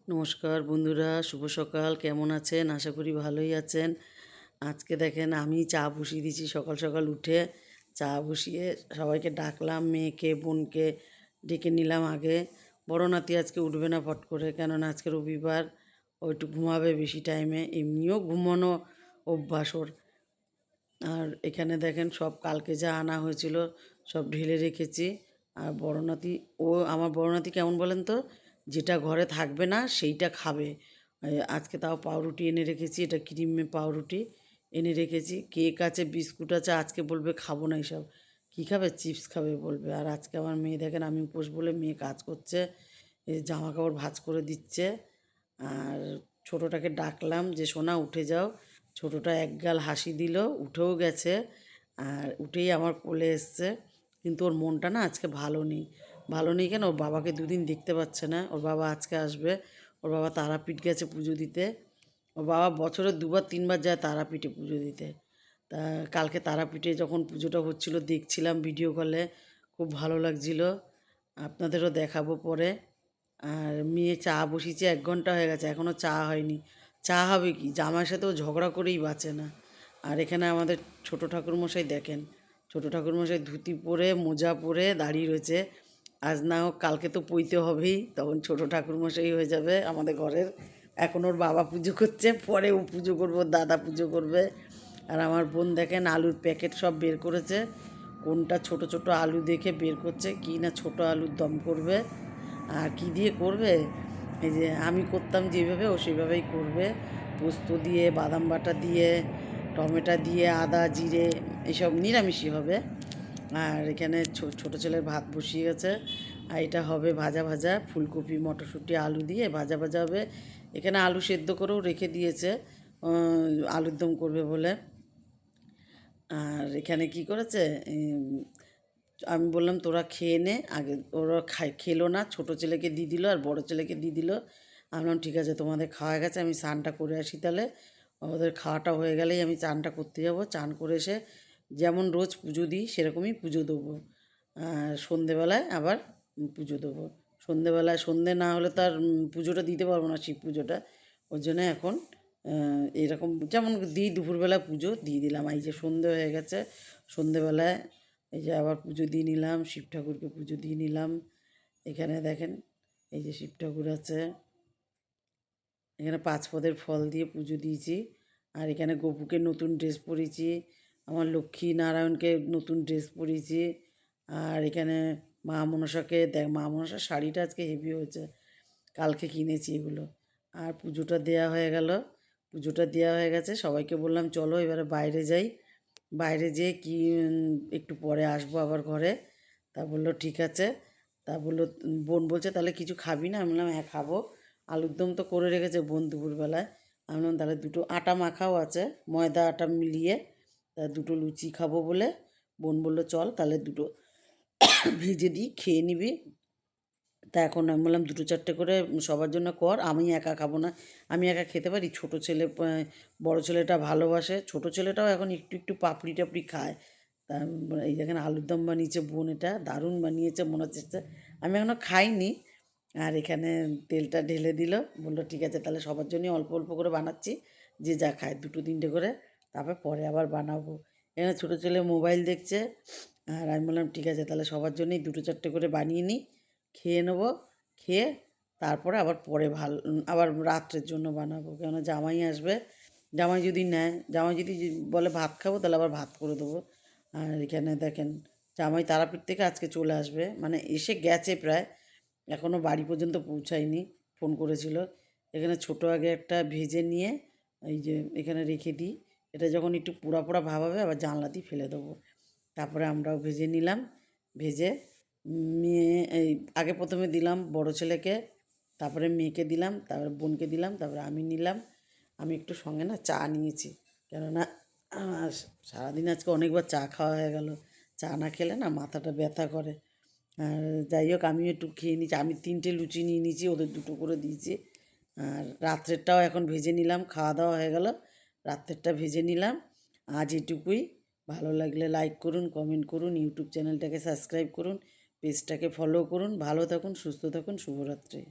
নমস্কার বন্ধুরা, শুভ সকাল। কেমন আছেন? আশা করি ভালোই আছেন। আজকে দেখেন আমি চা বসিয়ে দিয়েছি সকাল সকাল উঠে। চা বসিয়ে সবাইকে ডাকলাম, মেয়েকে বোনকে ডেকে নিলাম আগে। বড় নাতি আজকে উঠবে না ফট করে, কেননা আজকে রবিবার, ও একটু ঘুমাবে বেশি টাইমে, এমনিও ঘুমানো অভ্যাস ওর। আর এখানে দেখেন সব কালকে যা আনা হয়েছিল সব ঢেলে রেখেছি। আর বড় নাতি, আমার বড় নাতি কেমন বলেন তো, যেটা ঘরে থাকবে না সেইটা খাবে। আজকে তাও পাউরুটি এনে রেখেছি, এটা ক্রিমে পাউরুটি এনে রেখেছি। কেক আছে, বিস্কুট আছে। আজকে বলবে খাবো না এসব, কী খাবে, চিপস খাবে বলবে। আর আজকে আমার মেয়ে দেখেন, আমি উপোস বলে মেয়ে কাজ করছে, এই জামা কাপড় ভাঁজ করে দিচ্ছে। আর ছোটোটাকে ডাকলাম যে সোনা উঠে যাও। ছোটোটা একগাল হাসি দিল, উঠেও গেছে। আর উঠেই আমার কোলে এসছে। কিন্তু ওর মনটা না আজকে ভালো নেই। ভালো নেই কেন, ওর বাবাকে দুদিন দেখতে পাচ্ছে না। ওর বাবা আজকে আসবে। ওর বাবা তারাপীঠ গেছে পুজো দিতে। ওর বাবা বছরে দুবার তিনবার যায় তারাপীঠে পুজো দিতে। তা কালকে তারাপীঠে যখন পুজোটা হচ্ছিল দেখছিলাম ভিডিও কলে, খুব ভালো লাগছিল। আপনাদেরও দেখাবো পরে। আর মেয়ে চা বসিয়েছে, 1 ঘন্টা হয়ে গেছে, এখনও চা হয়নি। চা হবে কি, জামাইয়ের সাথেও ঝগড়া করেই বাঁচে না। আর এখানে আমাদের ছোট ঠাকুরমশাই দেখেন, ছোট ঠাকুরমশাই ধুতি পরে মোজা পরে দাঁড়িয়ে রয়েছে। আজ না হোক কালকে তো পইতে হবেই, তখন ছোট ঠাকুরমশাই হয়ে যাবে আমাদের ঘরের। এখন ওর বাবা পুজো করছে, পরে ও পুজো করবে, ওর দাদা পুজো করবে। আর আমার বোন দেখেন আলুর প্যাকেট সব বের করেছে। কোনটা ছোট ছোট আলু দেখে বের করছে, কি না ছোট আলুর দম করবে। আর কি দিয়ে করবে, এই যে আমি করতাম যেভাবে ও সেভাবেই করবে। পোস্ত দিয়ে, বাদাম বাটা দিয়ে, টমেটো দিয়ে, আদা জিরে, এসব নিরামিষই হবে। আর এখানে ছোটো ছেলের ভাত বসিয়ে গেছে। আর এটা হবে ভাজা ভাজা, ফুলকপি মটরশুঁটি আলু দিয়ে ভাজা ভাজা হবে। এখানে আলু সেদ্ধ করেও রেখে দিয়েছে, আলুর দম করবে বলে। আর এখানে কি করেছে, আমি বললাম তোরা খেয়ে নে আগে। ওরা খেলো না, ছোটো ছেলেকে দিয়ে দিল আর বড় ছেলেকে দিয়ে দিল। আমি বললাম ঠিক আছে, তোমাদের খাওয়া গেছে, আমি স্নানটা করে আসি তাহলে। ওদের খাওয়াটা হয়ে গেলেই আমি চানটা করতে যাব। চান করে এসে যেমন রোজ পুজো দিই সেরকমই পুজো দেবো। আর সন্ধেবেলায় আবার পুজো দেবো। সন্ধেবেলায় সন্ধে না হলে তো আর পুজোটা দিতে পারবো না, শিব পুজোটা। ওর জন্য এখন এরকম যেমন দিই, দুপুরবেলা পুজো দিয়ে দিলাম। এই যে সন্ধে হয়ে গেছে, সন্ধেবেলায় এই যে আবার পুজো দিয়ে নিলাম, শিব ঠাকুরকে পুজো দিয়ে নিলাম। এখানে দেখেন এই যে শিব ঠাকুর আছে, এখানে 5 পদের ফল দিয়ে পুজো দিয়েছি। আর এখানে গপুকে নতুন ড্রেস পরিয়েছি, আমার লক্ষ্মী নারায়ণকে নতুন ড্রেস পরিয়েছি। আর এখানে মা মনসাকে মা মনসার শাড়িটা আজকে হেভি হয়েছে, কালকে কিনেছি এগুলো। আর পুজোটা দেয়া হয়ে গেল, পুজোটা দেওয়া হয়ে গেছে। সবাইকে বললাম চলো এবারে বাইরে যাই। বাইরে যেয়ে কি একটু পরে আসবো আবার ঘরে। তা বললো ঠিক আছে। তা বললো, বোন বলছে তাহলে কিছু খাবি না? আমি বললাম হ্যাঁ খাবো। আলুর দম তো করে রেখেছে বোন দুপুরবেলায়। আমি বললাম তাহলে দুটো আটা মাখাও আছে, ময়দা আটা মিলিয়ে, তা দুটো লুচি খাবো বলে বোন বললো চল তাহলে দুটো ভেজে দিই, খেয়ে নিবি। তা এখন আমি বললাম 2-4টে করে সবার জন্য কর, আমি একা খাবো না। আমি একা খেতে পারি? ছোটো ছেলে, বড় ছেলেটা ভালোবাসে, ছোটো ছেলেটাও এখন একটু একটু পাপড়ি টাপড়ি খায়। তা এই দেখেন আলুর দম বানিয়েছে বোন, এটা দারুণ বানিয়েছে মনে হচ্ছে। আমি এখনও খাইনি। আর এখানে তেলটা ঢেলে দিল, বললো ঠিক আছে তাহলে সবার জন্যই অল্প অল্প করে বানাচ্ছি, যে যা খায় 2-3টে করে, তারপর পরে আবার বানাবো। এখানে ছোটো ছেলে মোবাইল দেখছে। আর আমি বললাম ঠিক আছে তাহলে সবার জন্যই 2-4টে করে বানিয়ে নিই, খেয়ে নেবো। খেয়ে তারপরে আবার পরে আবার রাত্রের জন্য বানাবো, কেননা জামাই আসবে। জামাই যদি নেয়, জামাই যদি বলে ভাত খাবো, তাহলে আবার ভাত করে দেবো। আর এখানে দেখেন জামাই তারাপীঠ থেকে আজকে চলে আসবে, মানে এসে গেছে প্রায়, এখনও বাড়ি পর্যন্ত পৌঁছায়নি। ফোন করেছিল। এখানে ছোটো আগে একটা ভেজে নিয়ে এই যে এখানে রেখে দিই। এটা যখন একটু পোড়া পোড়া ভাব হবে আবার জানলা দিয়ে ফেলে দেবো। তারপরে আমরাও ভেজে নিলাম। ভেজে মেয়ে এই আগে প্রথমে দিলাম বড় ছেলেকে, তারপরে মেয়েকে দিলাম, তারপরে বোনকে দিলাম, তারপরে আমি নিলাম। আমি একটু সঙ্গে না চা নিয়েছি, কেননা সারাদিন আজকে অনেকবার চা খাওয়া হয়ে গেল। চা না খেলে না মাথাটা ব্যথা করে। আর যাই হোক আমিও একটু খেয়ে নিচ্ছি। আমি 3টে লুচি নিয়ে নিয়েছি, ওদের 2টো করে দিয়েছি। আর রাত্রেরটাও এখন ভেজে নিলাম, খাওয়া দাওয়া হয়ে গেল, রাত্রেরটা ভেজে নিলাম। আজ এটুকুই। ভালো লাগলে লাইক করুন, কমেন্ট করুন, ইউটিউব চ্যানেলটাকে সাবস্ক্রাইব করুন, পেজটাকে ফলো করুন। ভালো থাকুন, সুস্থ থাকুন, শুভরাত্রি।